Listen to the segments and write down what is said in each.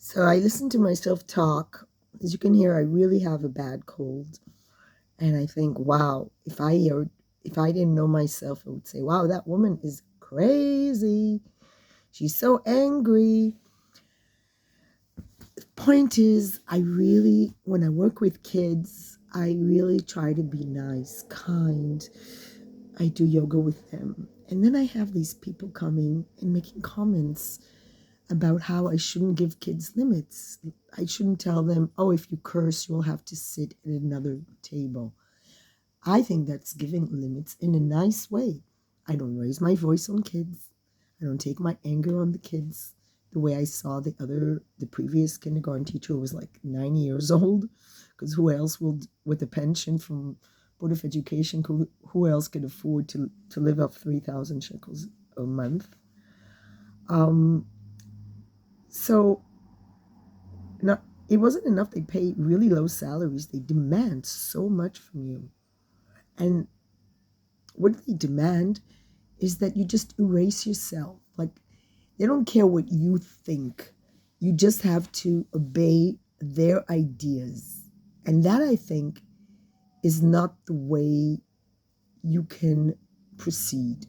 So I listen to myself talk. As you can hear, I really have a bad cold. And I think, wow, if I didn't know myself, I would say, wow, that woman is crazy. She's so angry. Point is, when I work with kids, I really try to be nice, kind. I do yoga with them. And then I have these people coming and making comments about how I shouldn't give kids limits. I shouldn't tell them, oh, if you curse, you'll have to sit at another table. I think that's giving limits in a nice way. I don't raise my voice on kids. I don't take my anger on the kids the way I saw the previous kindergarten teacher who was like 90 years old. Because who else will, with a pension from Board of Education, who else could afford to live off 3,000 shekels a month? Um, so Not, it wasn't enough. They pay really low salaries. They demand so much from you. And what they demand is that you just erase yourself. Like, they don't care what you think. You just have to obey their ideas. And that, I think, is not the way you can proceed.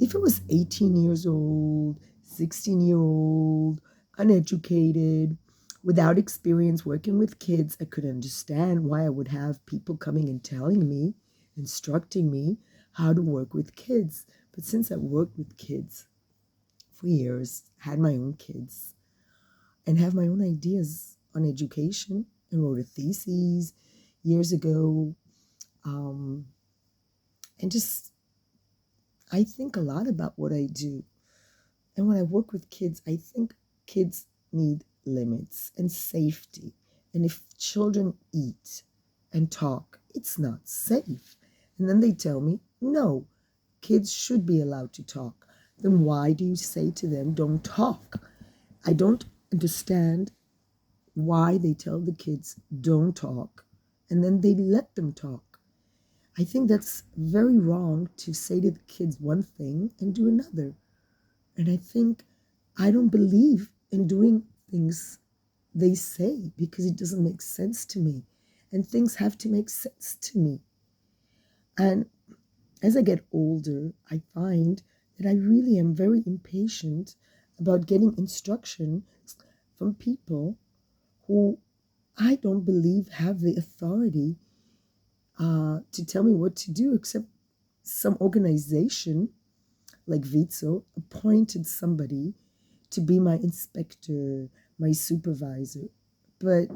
If it was 18 years old, 16-year-old, uneducated, without experience working with kids, I could understand why I would have people coming and telling me, instructing me how to work with kids. But since I worked with kids for years, had my own kids, and have my own ideas on education, and wrote a thesis years ago, um, and just I think a lot about what I do. And when I work with kids, I think kids need limits and safety. And if children eat and talk, it's not safe. And then they tell me, no, kids should be allowed to talk. Then why do you say to them, don't talk? I don't understand why they tell the kids, don't talk, and then they let them talk. I think that's very wrong to say to the kids one thing and do another. And I don't believe in doing things they say because it doesn't make sense to me. And things have to make sense to me. And as I get older, I find that I really am very impatient about getting instruction from people who I don't believe have the authority to tell me what to do, except some organization like Vitso appointed somebody to be my inspector, my supervisor. But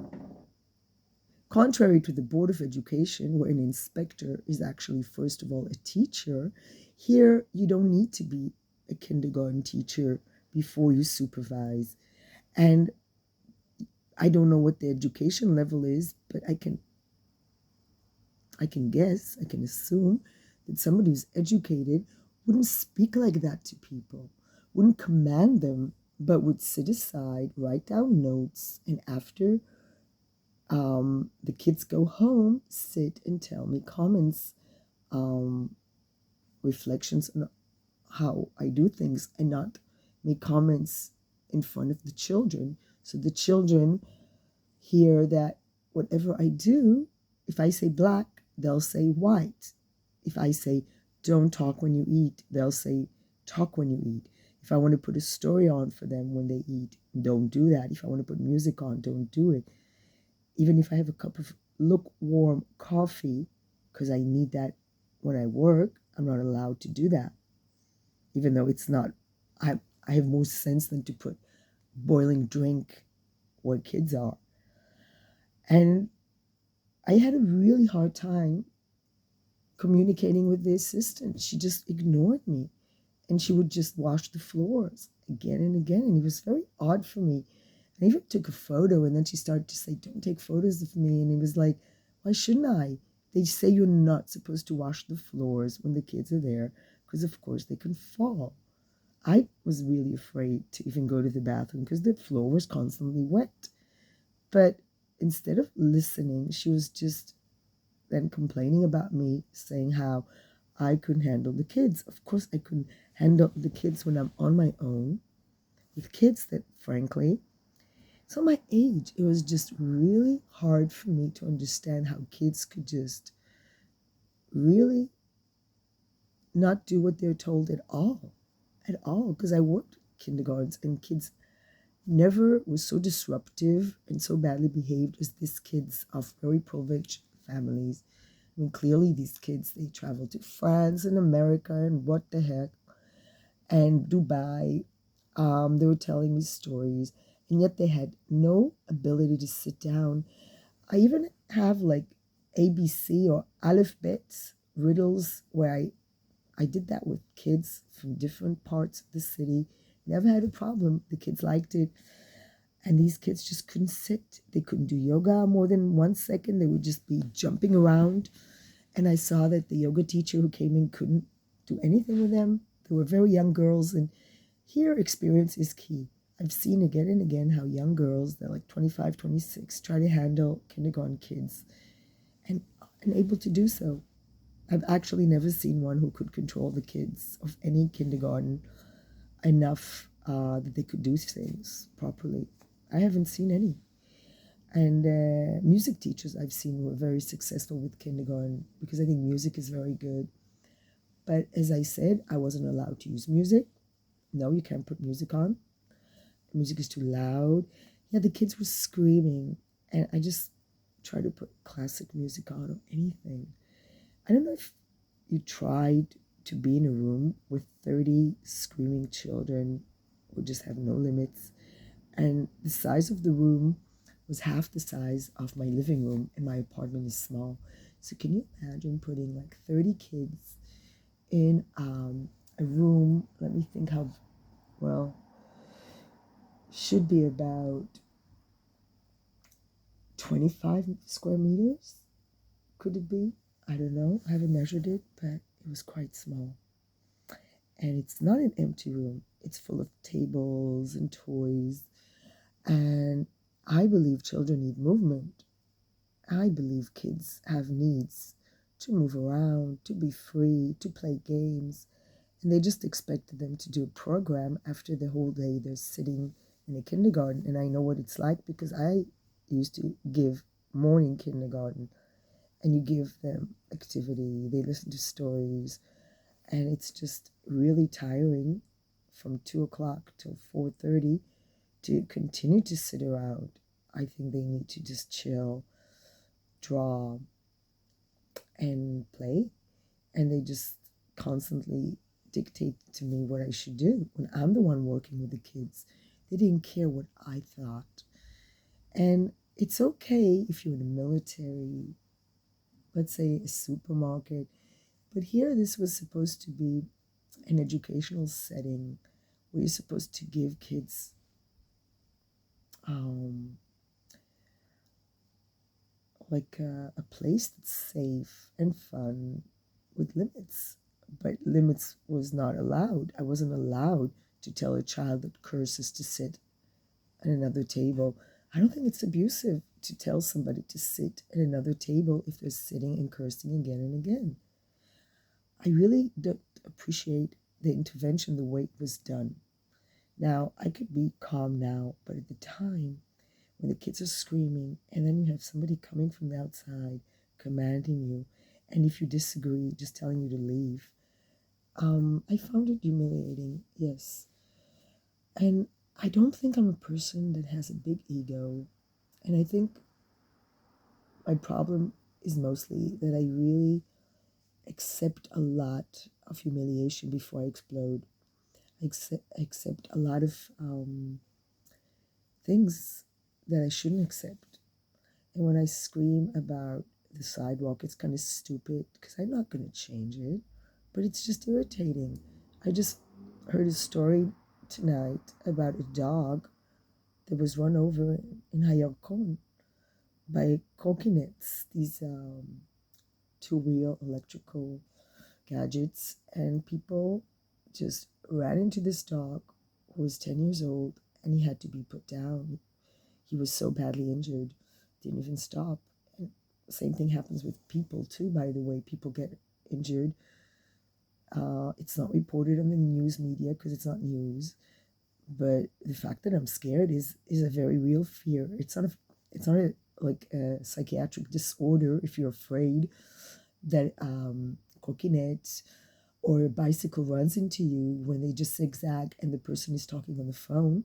contrary to the Board of Education, where an inspector is actually, first of all, a teacher, here you don't need to be a kindergarten teacher before you supervise. And I don't know what the education level is, but I can guess, I can assume that somebody who's educated wouldn't speak like that to people, wouldn't command them, but would sit aside, write down notes, and after the kids go home, sit and tell me comments, um, reflections on how I do things, and not make comments in front of the children. So the children hear that whatever I do, if I say black, they'll say white. If I say don't talk when you eat, they'll say talk when you eat. If I want to put a story on for them when they eat, don't do that. If I want to put music on, don't do it. Even if I have a cup of lukewarm coffee, because I need that when I work, I'm not allowed to do that. Even though it's not, I have more sense than to put boiling drink where kids are. And I had a really hard time communicating with the assistant. She just ignored me, and she would just wash the floors again and again. And it was very odd for me. I even took a photo, and then she started to say, don't take photos of me. And it was like, why shouldn't I? They say you're not supposed to wash the floors when the kids are there because, of course, they can fall. I was really afraid to even go to the bathroom because the floor was constantly wet. But instead of listening, she was just then complaining about me, saying how I couldn't handle the kids. Of course, I couldn't handle the kids when I'm on my own with kids that, frankly, So my age, it was just really hard for me to understand how kids could just really not do what they're told at all. Because I worked kindergartens and kids never was so disruptive and so badly behaved as these kids of very privileged families. I mean, clearly these kids, they traveled to France and America and what the heck, and Dubai. They were telling me stories, and yet they had no ability to sit down. I even have like ABC or alphabets, riddles, where I did that with kids from different parts of the city. Never had a problem. The kids liked it. And these kids just couldn't sit. They couldn't do yoga more than 1 second. They would just be jumping around. And I saw that the yoga teacher who came in couldn't do anything with them. They were very young girls. And here, experience is key. I've seen again and again how young girls, they're like 25, 26, try to handle kindergarten kids and able to do so. I've actually never seen one who could control the kids of any kindergarten enough that they could do things properly. I haven't seen any. And music teachers I've seen were very successful with kindergarten because I think music is very good. But as I said, I wasn't allowed to use music. No, you can't put music on. Music is too loud. Yeah, the kids were screaming. And I just tried to put classic music on or anything. I don't know if you tried to be in a room with 30 screaming children who just have no limits. And the size of the room was half the size of my living room, and my apartment is small. So can you imagine putting like 30 kids in a room? Let me think how, well, should be about 25 square meters. Could it be? I don't know. I haven't measured it, but it was quite small. And it's not an empty room. It's full of tables and toys. And I believe children need movement. I believe kids have needs to move around, to be free, to play games. And they just expected them to do a program after the whole day they're sitting in a kindergarten. And I know what it's like because I used to give morning kindergarten. And you give them activity, they listen to stories, and it's just really tiring from 2 o'clock till 4:30 to continue to sit around. I think they need to just chill, draw, and play, and they just constantly dictate to me what I should do when I'm the one working with the kids. They didn't care what I thought. And it's okay if you're in the military, let's say a supermarket, but here this was supposed to be an educational setting where you're supposed to give kids um, like a place that's safe and fun with limits. But limits was not allowed. I wasn't allowed to tell a child that curses to sit at another table. I don't think it's abusive to tell somebody to sit at another table if they're sitting and cursing again and again. I really don't appreciate the intervention the way it was done. Now, I could be calm now, but at the time, when the kids are screaming, and then you have somebody coming from the outside commanding you, and if you disagree, just telling you to leave, I found it humiliating, yes. And I don't think I'm a person that has a big ego, and I think my problem is mostly that I really accept a lot of humiliation before I explode. I accept a lot of things that I shouldn't accept. And when I scream about the sidewalk, it's kind of stupid because I'm not going to change it, but it's just irritating. I just heard a story tonight about a dog that was run over in Hayakon by coconuts, these two-wheel electrical gadgets, and people just ran into this dog who was 10 years old, and he had to be put down. He was so badly injured, didn't even stop. And the same thing happens with people too, by the way. People get injured. It's not reported on the news media because it's not news, But the fact that I'm scared is a very real fear. It's not like a psychiatric disorder if you're afraid that coconut or a bicycle runs into you when they just zigzag and the person is talking on the phone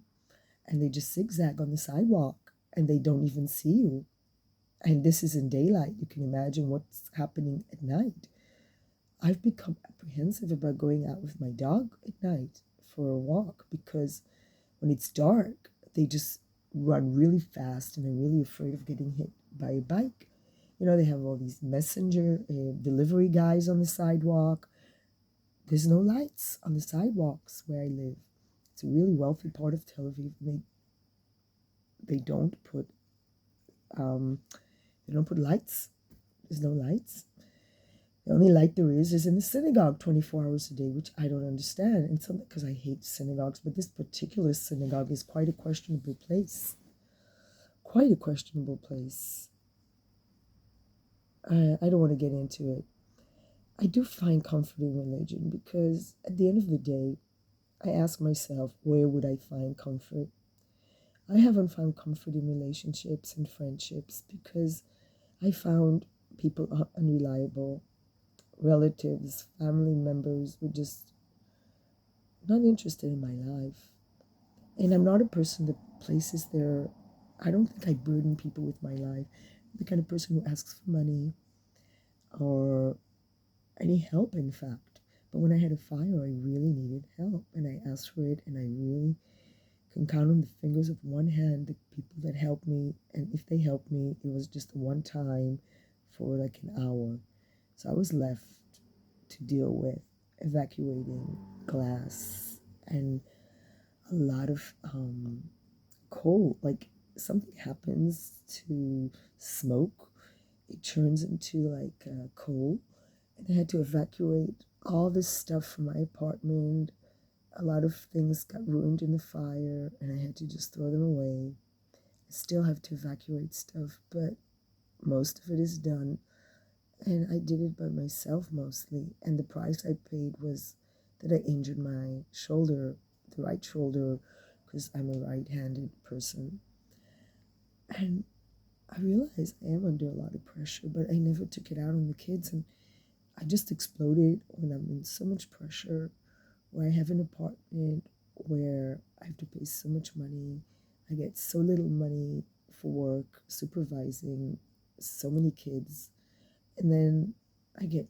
and they just zigzag on the sidewalk and they don't even see you. And this is in daylight. You can imagine what's happening at night. I've become apprehensive about going out with my dog at night for a walk because when it's dark, they just run really fast and I'm really afraid of getting hit by a bike. They have all these messenger delivery guys on the sidewalk. There's no lights on the sidewalks where I live. It's a really wealthy part of Tel Aviv. They don't put um, lights. There's no lights. The only light there is in the synagogue 24 hours a day, which I don't understand. And something because I hate synagogues, but this particular synagogue is quite a questionable place. Quite a questionable place. I don't want to get into it. I do find comfort in religion because at the end of the day, I ask myself, where would I find comfort? I haven't found comfort in relationships and friendships because I found people unreliable. Relatives, family members were just not interested in my life. And I'm not a person that places their, I don't think I burden people with my life. I'm the kind of person who asks for money or any help, in fact. But when I had a fire, I really needed help and I asked for it, and I really can count on the fingers of one hand the people that helped me. And if they helped me, it was just one time for like an hour. So I was left to deal with evacuating glass and a lot of coal. Like something happens to smoke, it turns into like coal. And I had to evacuate all this stuff from my apartment. A lot of things got ruined in the fire and I had to just throw them away. I still have to evacuate stuff, but most of it is done. And I did it by myself mostly. And the price I paid was that I injured my shoulder, the right shoulder, because I'm a right-handed person. And I realized I am under a lot of pressure, but I never took it out on the kids. And I just exploded when I'm in so much pressure, where I have an apartment where I have to pay so much money. I get so little money for work, supervising so many kids. And then I get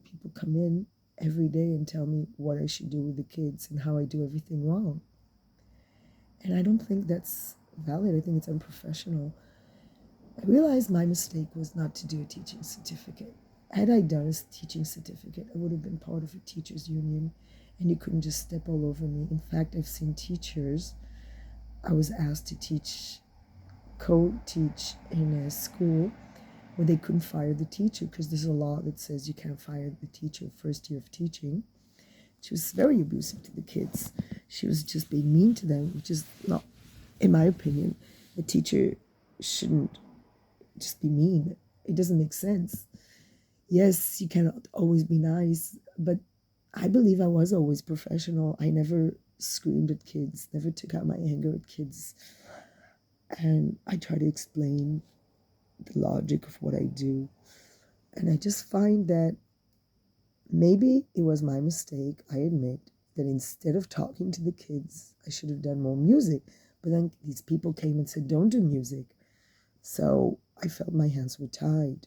people come in every day and tell me what I should do with the kids and how I do everything wrong. And I don't think that's valid. I think it's unprofessional. I realized my mistake was not to do a teaching certificate. Had I done a teaching certificate, I would have been part of a teachers union and you couldn't just step all over me. In fact, I've seen teachers, I was asked to co-teach in a school where they couldn't fire the teacher because there's a law that says you can't fire the teacher first year of teaching. She was very abusive to the kids. She was just being mean to them, which is not, in my opinion, a teacher shouldn't just be mean. It doesn't make sense. Yes, you cannot always be nice, but I believe I was always professional. I never screamed at kids, never took out my anger at kids. And I try to explain the logic of what I do. And I just find that maybe it was my mistake. I admit that instead of talking to the kids, I should have done more music. But then these people came and said, don't do music. So I felt my hands were tied.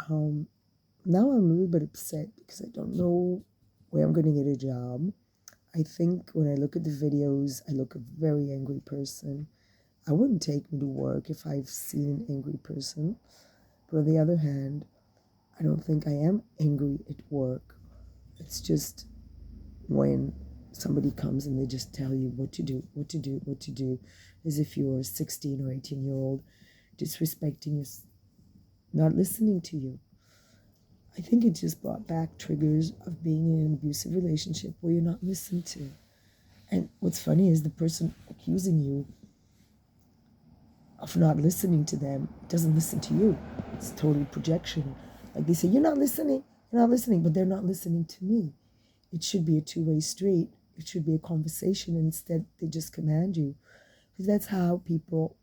Now I'm a little bit upset because I don't know where I'm going to get a job. I think when I look at the videos, I look a very angry person. I wouldn't take me to work if I've seen an angry person. But on the other hand, I don't think I am angry at work. It's just when somebody comes and they just tell you what to do, what to do, what to do, as if you're a 16 or 18-year-old, disrespecting you, not listening to you. I think it just brought back triggers of being in an abusive relationship where you're not listened to. And what's funny is the person accusing you of not listening to them doesn't listen to you. It's total projection. Like they say, you're not listening, but they're not listening to me. It should be a two-way street. It should be a conversation, and instead they just command you. Because that's how people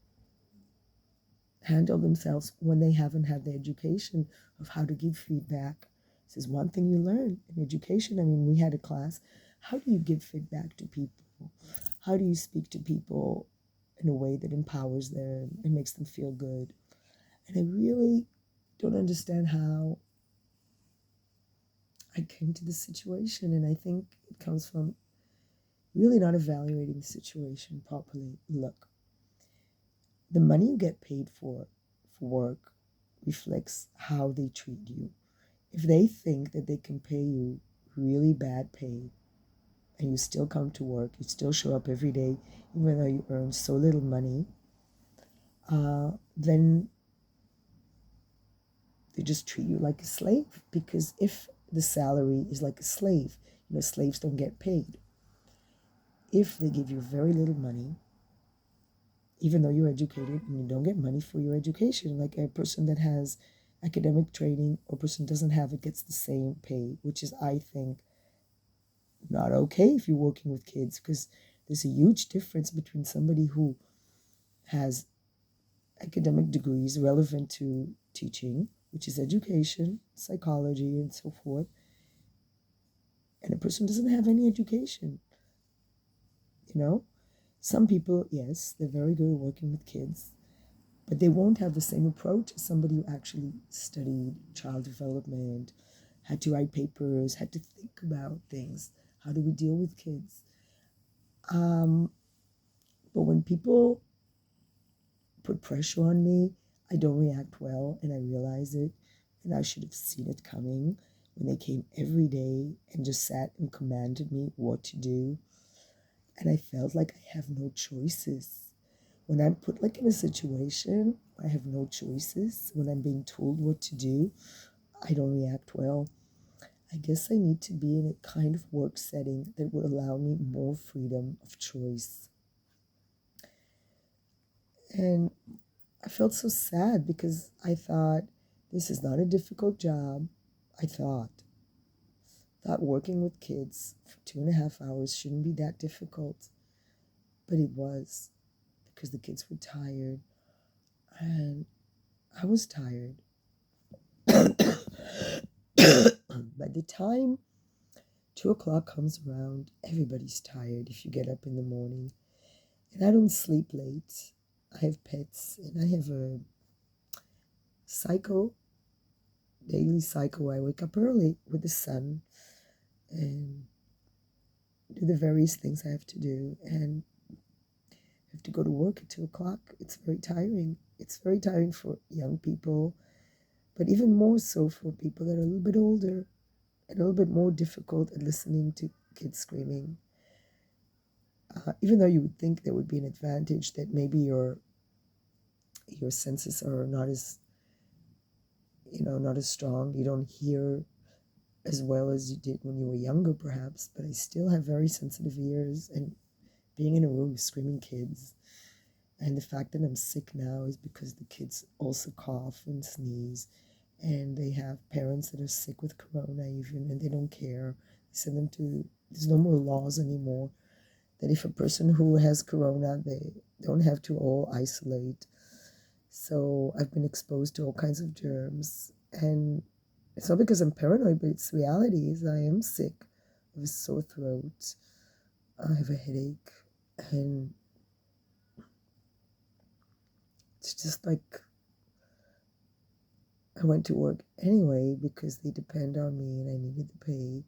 handle themselves when they haven't had the education of how to give feedback. This is one thing you learn in education. I mean, we had a class. How do you give feedback to people? How do you speak to people in a way that empowers them and makes them feel good? And I really don't understand how I came to this situation. And I think it comes from really not evaluating the situation properly. Look, the money you get paid for work reflects how they treat you. If they think that they can pay you really bad pay and you still come to work, you still show up every day, even though you earn so little money, then they just treat you like a slave. Because if the salary is like a slave, slaves don't get paid. If they give you very little money, even though you're educated and you don't get money for your education, like a person that has academic training or person doesn't have it gets the same pay, which is, I think, not okay if you're working with kids, because there's a huge difference between somebody who has academic degrees relevant to teaching, which is education, psychology, and so forth, and a person doesn't have any education. Some people, yes, they're very good at working with kids, but they won't have the same approach as somebody who actually studied child development, had to write papers, had to think about things. How do we deal with kids? But when people put pressure on me, I don't react well, and I realize it, and I should have seen it coming when they came every day and just sat and commanded me what to do. And I felt like I have no choices. When I'm put like in a situation where I have no choices, when I'm being told what to do, I don't react well. I guess I need to be in a kind of work setting that would allow me more freedom of choice. And I felt so sad because I thought, this is not a difficult job. I thought working with kids for 2.5 hours shouldn't be that difficult. But it was, because the kids were tired and I was tired. By the time 2 o'clock comes around, everybody's tired if you get up in the morning. And I don't sleep late. I have pets and I have a daily cycle. I wake up early with the sun and do the various things I have to do. And I have to go to work at 2 o'clock. It's very tiring. It's very tiring for young people, but even more so for people that are a little bit older and a little bit more difficult at listening to kids screaming. Even though you would think there would be an advantage that maybe your senses are not as strong. You don't hear as well as you did when you were younger, perhaps. But I still have very sensitive ears, and being in a room with screaming kids, and the fact that I'm sick now is because the kids also cough and sneeze, and they have parents that are sick with corona even, and they don't care. They send them to. There's no more laws anymore that if a person who has corona, they don't have to all isolate. So I've been exposed to all kinds of germs, and it's not because I'm paranoid, but it's reality. Is I am sick. I have a sore throat. I have a headache, and it's just like I went to work anyway because they depend on me and I needed the pay.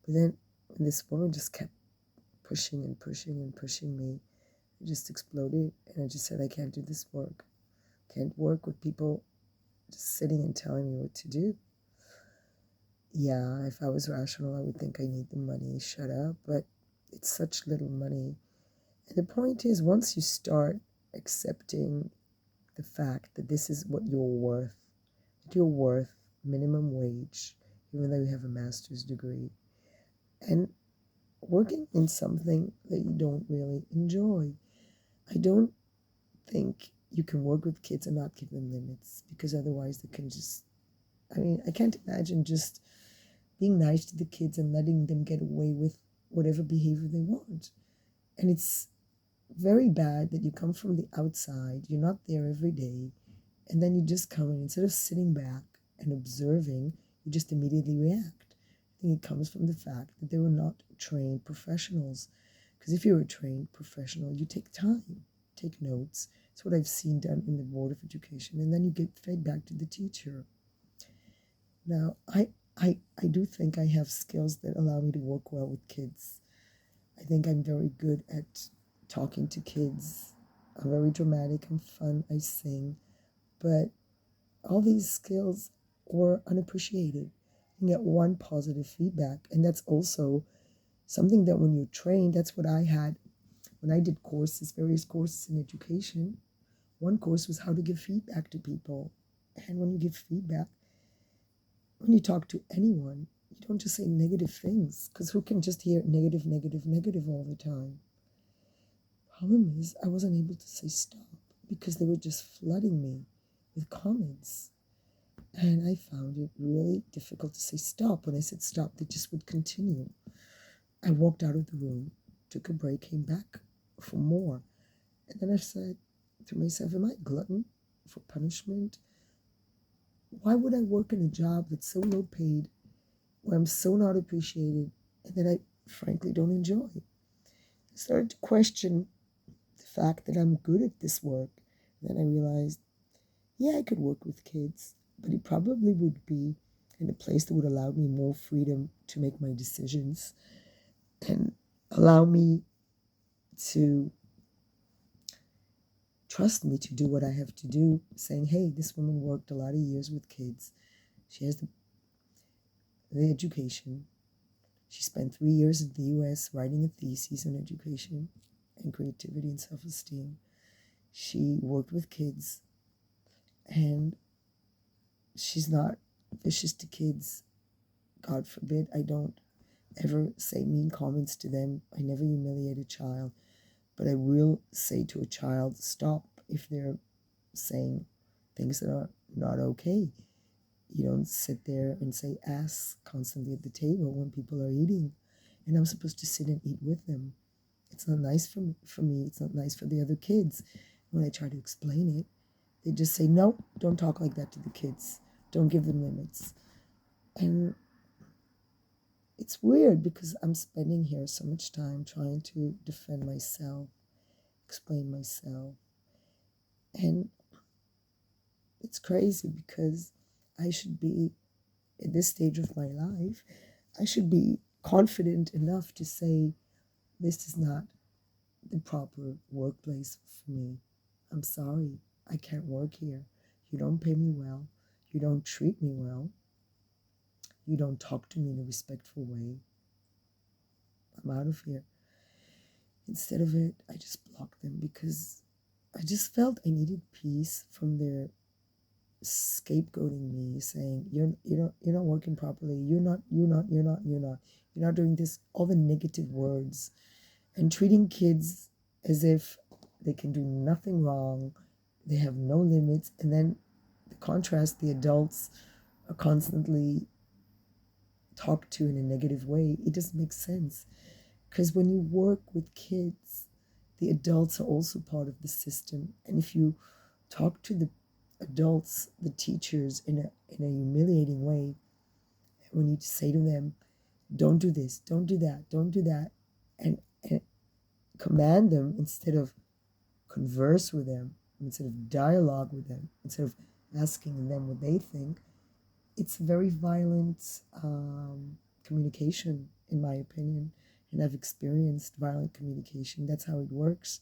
But then when this woman just kept pushing and pushing and pushing me, I just exploded, and I just said, I can't do this work. Can't work with people just sitting and telling me what to do. Yeah, if I was rational, I would think I need the money, shut up, but it's such little money. And the point is, once you start accepting the fact that this is what you're worth minimum wage, even though you have a master's degree, and working in something that you don't really enjoy. I don't think you can work with kids and not give them limits, because otherwise they can just, I can't imagine just being nice to the kids and letting them get away with whatever behavior they want. And it's very bad that you come from the outside, you're not there every day, and then you just come in, instead of sitting back and observing, you just immediately react. I think it comes from the fact that they were not trained professionals. Because if you're a trained professional, you take time, take notes. It's what I've seen done in the Board of Education, and then you get fed back to the teacher. Now, I do think I have skills that allow me to work well with kids. I think I'm very good at talking to kids. I'm very dramatic, I'm fun, I sing. But all these skills were unappreciated. You get one positive feedback. And that's also something that when you're trained, that's what I had when I did courses, various courses in education. One course was how to give feedback to people. And when you give feedback, when you talk to anyone, you don't just say negative things, because who can just hear negative, negative, negative all the time? Problem is, I wasn't able to say stop because they were just flooding me with comments. And I found it really difficult to say stop. When I said stop, they just would continue. I walked out of the room, took a break, came back for more. And then I said to myself, am I a glutton for punishment? Why would I work in a job that's so low paid, where I'm so not appreciated, and that I frankly don't enjoy? I started to question the fact that I'm good at this work. Then I realized, yeah, I could work with kids, but it probably would be in a place that would allow me more freedom to make my decisions and allow me to trust me to do what I have to do, saying, hey, this woman worked a lot of years with kids. She has the education. She spent 3 years in the US writing a thesis on education and creativity and self-esteem. She worked with kids, and she's not vicious to kids. God forbid I don't ever say mean comments to them. I never humiliate a child. But I will say to a child, stop if they're saying things that are not okay. You don't sit there and say ass constantly at the table when people are eating. And I'm supposed to sit and eat with them. It's not nice for me. It's not nice for the other kids. When I try to explain it, they just say, no, don't talk like that to the kids. Don't give them limits. And it's weird because I'm spending here so much time trying to defend myself, explain myself. And it's crazy because I should be, at this stage of my life, I should be confident enough to say, this is not the proper workplace for me. I'm sorry, I can't work here. You don't pay me well. You don't treat me well. You don't talk to me in a respectful way. I'm out of here. Instead of it, I just blocked them because I just felt I needed peace from their scapegoating me, saying you're not working properly. You're not doing this. All the negative words, and treating kids as if they can do nothing wrong. They have no limits, and then the contrast: the adults are constantly talked to in a negative way. It doesn't make sense. Because when you work with kids, the adults are also part of the system. And if you talk to the adults, the teachers, in a humiliating way, when you say to them, don't do this, don't do that, don't do that, and command them instead of converse with them, instead of dialogue with them, instead of asking them what they think, it's very violent communication, in my opinion. And I've experienced violent communication. That's how it works.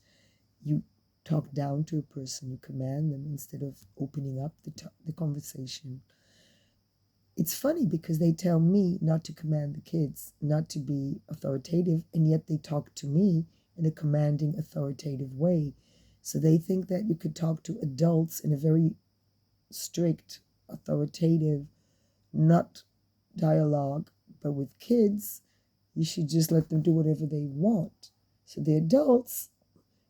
You talk down to a person, you command them instead of opening up the conversation. It's funny because they tell me not to command the kids, not to be authoritative, and yet they talk to me in a commanding, authoritative way. So they think that you could talk to adults in a very strict, authoritative, not dialogue, but with kids, you should just let them do whatever they want. So the adults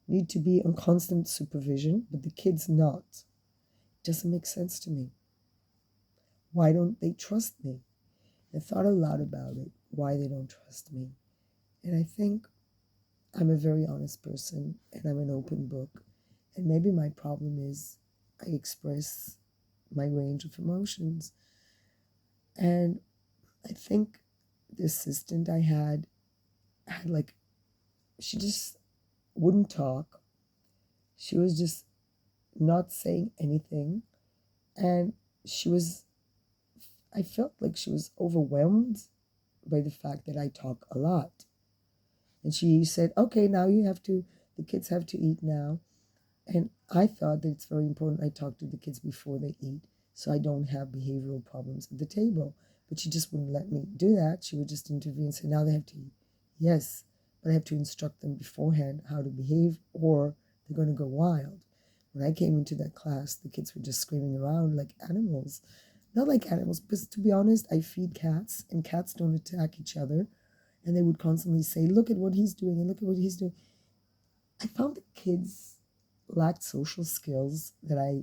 need to be on constant supervision, but the kids not. It doesn't make sense to me. Why don't they trust me? I thought a lot about it, why they don't trust me. And I think I'm a very honest person and I'm an open book. And maybe my problem is I express my range of emotions. And I think the assistant I had like, she just wouldn't talk. She was just not saying anything. And she was, I felt like she was overwhelmed by the fact that I talk a lot. And she said, okay, now the kids have to eat now. And I thought that it's very important I talk to the kids before they eat so I don't have behavioral problems at the table. But she just wouldn't let me do that. She would just intervene and say, now they have to eat. Yes, but I have to instruct them beforehand how to behave or they're going to go wild. When I came into that class, the kids were just screaming around like animals. Not like animals, but to be honest, I feed cats and cats don't attack each other. And they would constantly say, look at what he's doing and look at what he's doing. I found the kids lacked social skills I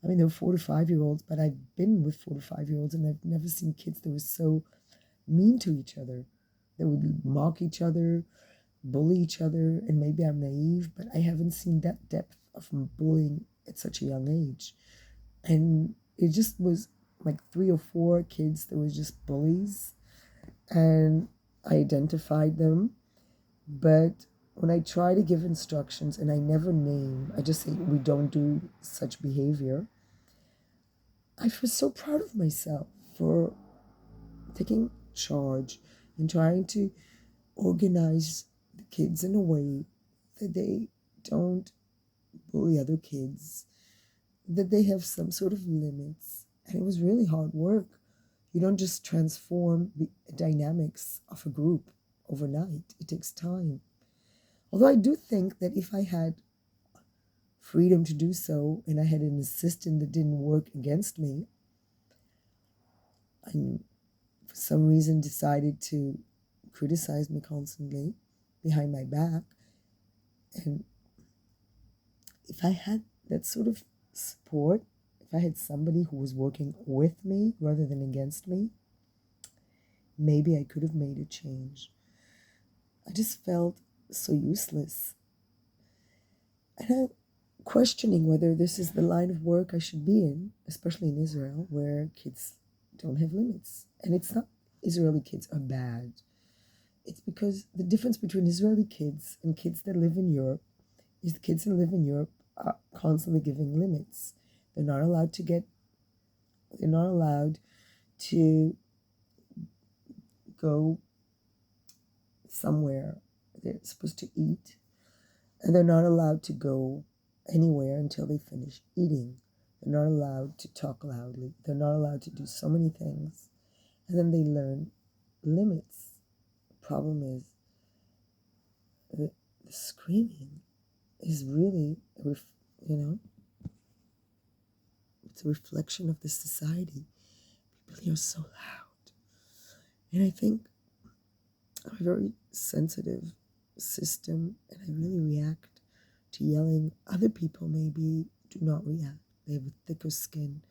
mean, they were 4 to 5 year olds, but I've been with 4 to 5 year olds and I've never seen kids that were so mean to each other. They would mock each other, bully each other, and maybe I'm naive, but I haven't seen that depth of bullying at such a young age. And it just was like 3 or 4 kids that were just bullies, and I identified them. But when I try to give instructions and I never name, I just say, we don't do such behavior, I feel so proud of myself for taking charge and trying to organize the kids in a way that they don't bully other kids, that they have some sort of limits. And it was really hard work. You don't just transform the dynamics of a group overnight, it takes time. Although I do think that if I had freedom to do so and I had an assistant that didn't work against me and for some reason decided to criticize me constantly behind my back, and if I had that sort of support, if I had somebody who was working with me rather than against me, maybe I could have made a change. I just felt so useless. And I'm questioning whether this is the line of work I should be in, especially in Israel, where kids don't have limits. And it's not Israeli kids are bad. It's because the difference between Israeli kids and kids that live in Europe is the kids that live in Europe are constantly giving limits. They're not allowed to go somewhere. They're supposed to eat, and they're not allowed to go anywhere until they finish eating. They're not allowed to talk loudly. They're not allowed to do so many things. And then they learn limits. The problem is the screaming is really, it's a reflection of the society. People here are so loud. And I think I'm a very sensitive system and I really react to yelling. Other people maybe do not react. They have a thicker skin.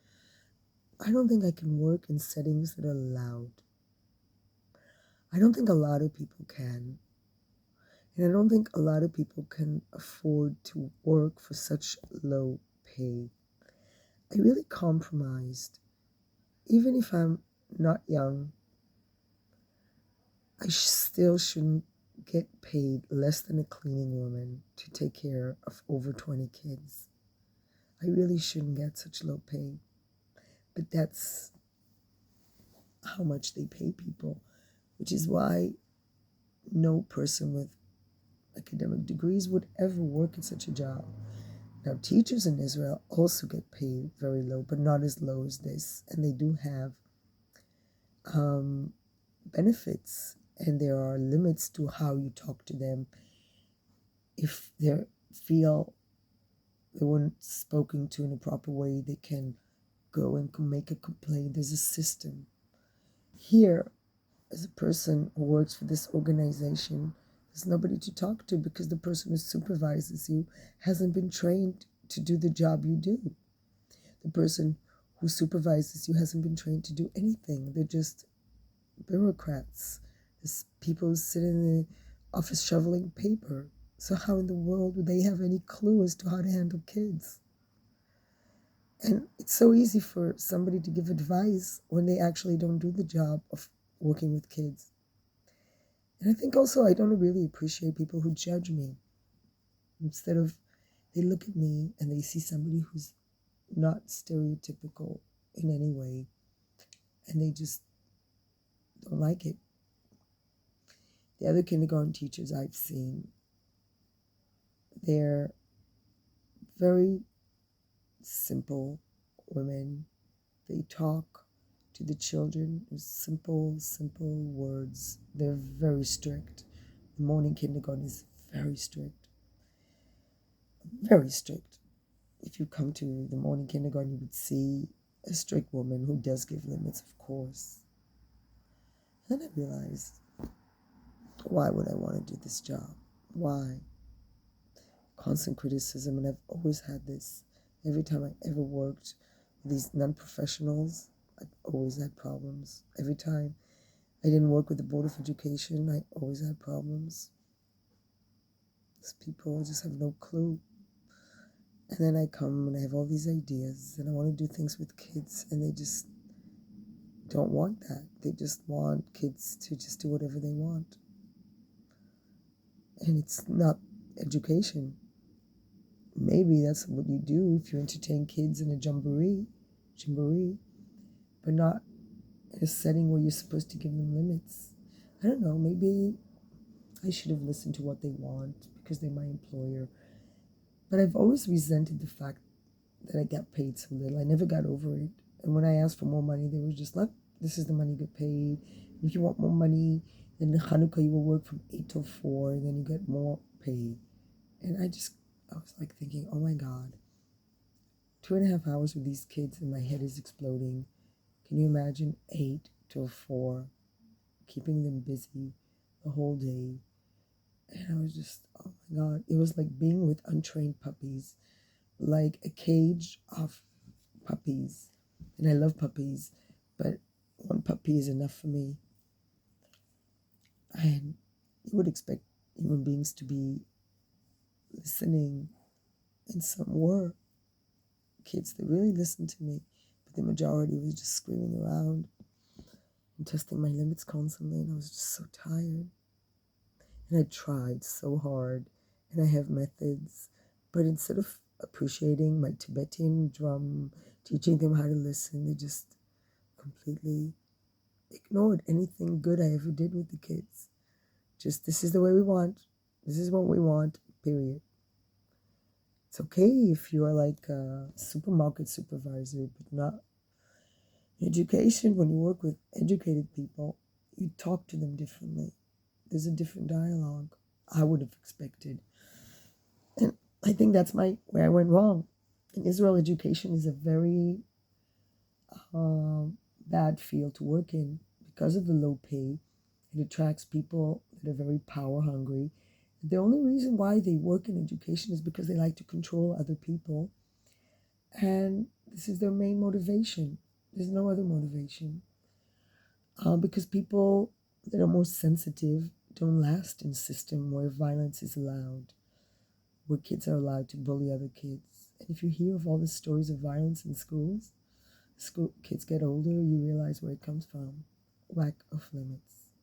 I don't think I can work in settings that are loud. I don't think a lot of people can. And I don't think a lot of people can afford to work for such low pay. I really compromised. Even if I'm not young, I still shouldn't get paid less than a cleaning woman to take care of over 20 kids. I really shouldn't get such low pay. But that's how much they pay people, which is why no person with academic degrees would ever work in such a job. Now, teachers in Israel also get paid very low, but not as low as this. And they do have benefits, and there are limits to how you talk to them. If they feel they weren't spoken to in a proper way, they can go and make a complaint. There's a system. Here, as a person who works for this organization, there's nobody to talk to because the person who supervises you hasn't been trained to do the job you do. The person who supervises you hasn't been trained to do anything. They're just bureaucrats. There's people who sit in the office shoveling paper. So how in the world would they have any clue as to how to handle kids? And it's so easy for somebody to give advice when they actually don't do the job of working with kids. And I think also I don't really appreciate people who judge me. Instead of, they look at me and they see somebody who's not stereotypical in any way, and they just don't like it. The other kindergarten teachers I've seen, they're very simple women. They talk to the children with simple, simple words. They're very strict. The morning kindergarten is very strict. Very strict. If you come to the morning kindergarten, you would see a strict woman who does give limits, of course. Then I realized, why would I want to do this job? Why? Constant criticism, and I've always had this. Every time I ever worked with these non-professionals, I've always had problems. Every time I didn't work with the Board of Education, I always had problems. These people just have no clue. And then I come and I have all these ideas and I want to do things with kids, and they just don't want that. They just want kids to just do whatever they want. And it's not education. Maybe that's what you do if you entertain kids in a jamboree, but not in a setting where you're supposed to give them limits. I don't know, maybe I should have listened to what they want because they're my employer. But I've always resented the fact that I got paid so little. I never got over it. And when I asked for more money, they were just like, this is the money you get paid. If you want more money, then in Hanukkah you will work from 8 till 4, and then you get more pay. And I was like thinking, oh my God, 2.5 hours with these kids and my head is exploding. Can you imagine 8 till 4, keeping them busy the whole day? And I was just, oh my God, it was like being with untrained puppies, like a cage of puppies. And I love puppies, but one puppy is enough for me. And you would expect human beings to be listening, and some were. Kids that really listened to me, but the majority was just screaming around and testing my limits constantly, and I was just so tired. And I tried so hard, and I have methods, but instead of appreciating my Tibetan drum, teaching them how to listen, they just completely ignored anything good I ever did with the kids. Just, this is the way we want, this is what we want, period. It's okay if you are like a supermarket supervisor, but not education. When you work with educated people, you talk to them differently. There's a different dialogue I would have expected. And I think that's where I went wrong. In Israel, education is a very bad field to work in because of the low pay. It attracts people that are very power hungry. The only reason why they work in education is because they like to control other people. And this is their main motivation. There's no other motivation. Because people that are more sensitive don't last in a system where violence is allowed, where kids are allowed to bully other kids. And if you hear of all the stories of violence in schools, kids get older, you realize where it comes from. Lack of limits.